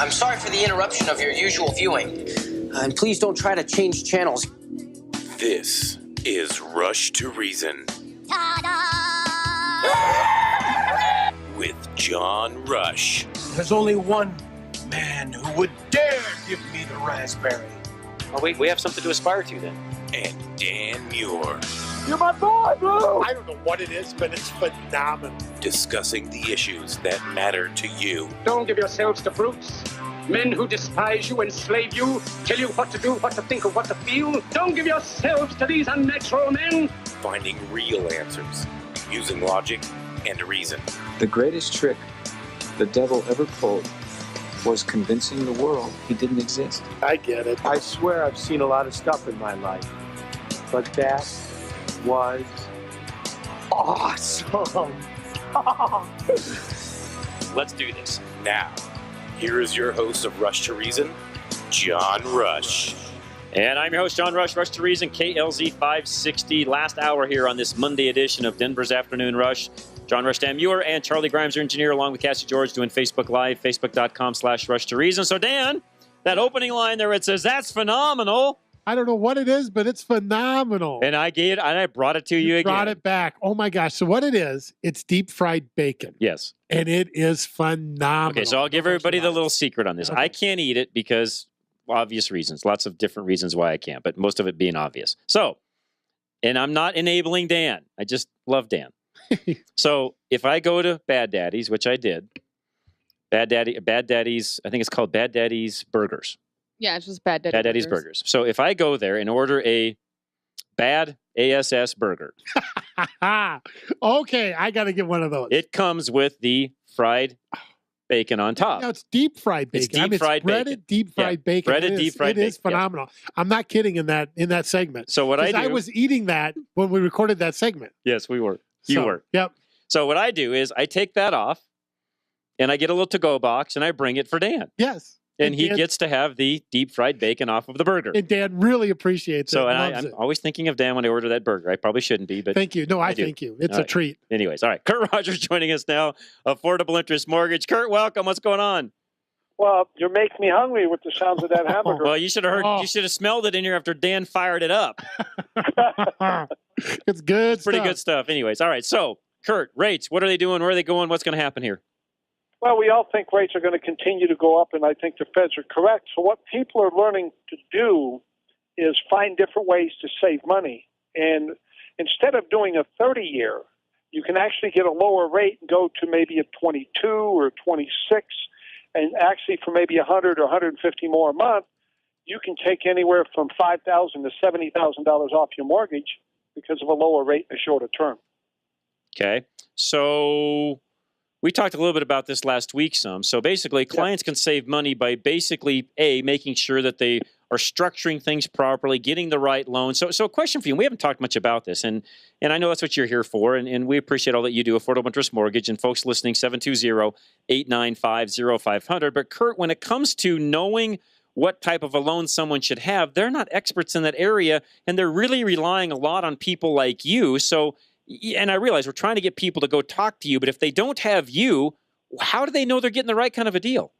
I'm sorry for the interruption of your usual viewing. And please don't try to change channels. This is Rush to Reason. With John Rush. There's only one man who would dare give me the raspberry. Oh, wait, we have something to aspire to then. And Dan Meurer. You're my boy, Blue! I don't know what it is, but it's phenomenal. Discussing the issues that matter to you. Don't give yourselves to brutes. Men who despise you, enslave you, tell you what to do, what to think, or what to feel. Don't give yourselves to these unnatural men. Finding real answers. Using logic and reason. The greatest trick the devil ever pulled was convincing the world he didn't exist. I get it. I swear I've seen a lot of stuff in my life. But that was awesome. Let's do this. Now, here is your host of Rush to Reason, John Rush. And I'm your host, John Rush, Rush to Reason, KLZ 560. Last hour here on this Monday edition of Denver's Afternoon Rush. John Rush, Dan Meurer, and Charlie Grimes, our engineer, along with Cassie George, doing Facebook Live, facebook.com/Rush to Reason. So, Dan, that opening line there, it says, that's phenomenal. I don't know what it is, but it's phenomenal. And I brought it to you again. Brought it back. Oh, my gosh. So what it is, it's deep fried bacon. Yes. And it is phenomenal. Okay, so I'll give everybody the little secret on this. Okay. I can't eat it because obvious reasons. Lots of different reasons why I can't, but most of it being obvious. So, and I'm not enabling Dan. I just love Dan. So if I go to Bad Daddy's, which I did, Bad Daddy's, I think it's called Bad Daddy's Burgers. Yeah, it's just Bad Daddy's Burgers. So if I go there and order a bad ASS burger. Okay, I got to get one of those. It comes with the fried bacon on top. No, it's deep fried bacon. It's breaded bacon. Deep fried bacon. Breaded deep fried bacon. It is phenomenal. Yeah. I'm not kidding in that segment. So what I was eating that when we recorded that segment. Yes, we were. You were. Yep. So what I do is I take that off and I get a little to-go box and I bring it for Dan. Yes. And he gets to have the deep fried bacon off of the burger. And Dan really appreciates it. So I'm always thinking of Dan when I order that burger. I probably shouldn't be, but thank you. No, I thank you. It's a treat. Anyways, all right. Kurt Rogers joining us now, Affordable Interest Mortgage. Kurt, welcome. What's going on? Well, you're making me hungry with the sounds of that hamburger. Well, you should have heard. You should have smelled it in here after Dan fired it up. It's good. Pretty good stuff. Anyways, all right. So, Kurt, rates. What are they doing? Where are they going? What's going to happen here? Well, we all think rates are going to continue to go up, and I think the feds are correct. So what people are learning to do is find different ways to save money. And instead of doing a 30-year, you can actually get a lower rate and go to maybe a 22 or 26, and actually for maybe 100 or 150 more a month, you can take anywhere from $5,000 to $70,000 off your mortgage because of a lower rate in a shorter term. Okay. So we talked a little bit about this last week So basically, clients can save money by basically, making sure that they are structuring things properly, getting the right loan. So a question for you, and we haven't talked much about this, and I know that's what you're here for, and we appreciate all that you do, Affordable Interest Mortgage, and folks listening, 720-895-0500. But Kurt, when it comes to knowing what type of a loan someone should have, they're not experts in that area, and they're really relying a lot on people like you. So, and I realize we're trying to get people to go talk to you, but if they don't have you, how do they know they're getting the right kind of a deal?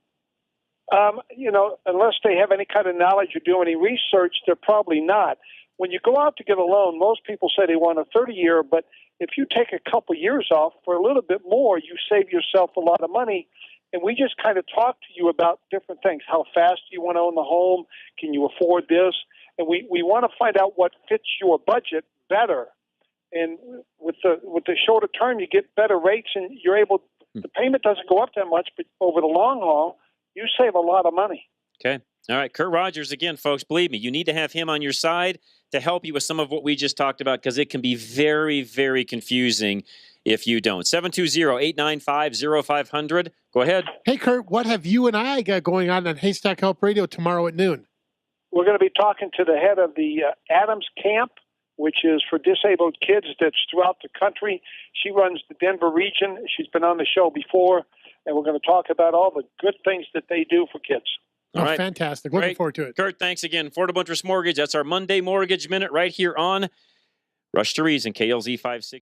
Unless they have any kind of knowledge or do any research, they're probably not. When you go out to get a loan, most people say they want a 30-year, but if you take a couple years off for a little bit more, you save yourself a lot of money. And we just kind of talk to you about different things. How fast do you want to own the home? Can you afford this? And we want to find out what fits your budget better. And with the shorter term, you get better rates, and you're able. The payment doesn't go up that much, but over the long haul, you save a lot of money. Okay. All right. Kurt Rogers, again, folks, believe me, you need to have him on your side to help you with some of what we just talked about, because it can be very, very confusing if you don't. 720-895-0500. Go ahead. Hey, Kurt, what have you and I got going on Haystack Help Radio tomorrow at noon? We're going to be talking to the head of the Adams Camp, which is for disabled kids that's throughout the country. She runs the Denver region. She's been on the show before, and we're going to talk about all the good things that they do for kids. All right. Fantastic. Looking forward to it. Kurt, thanks again. Affordable Interest Mortgage. That's our Monday Mortgage Minute right here on Rush to Reason, KLZ 560.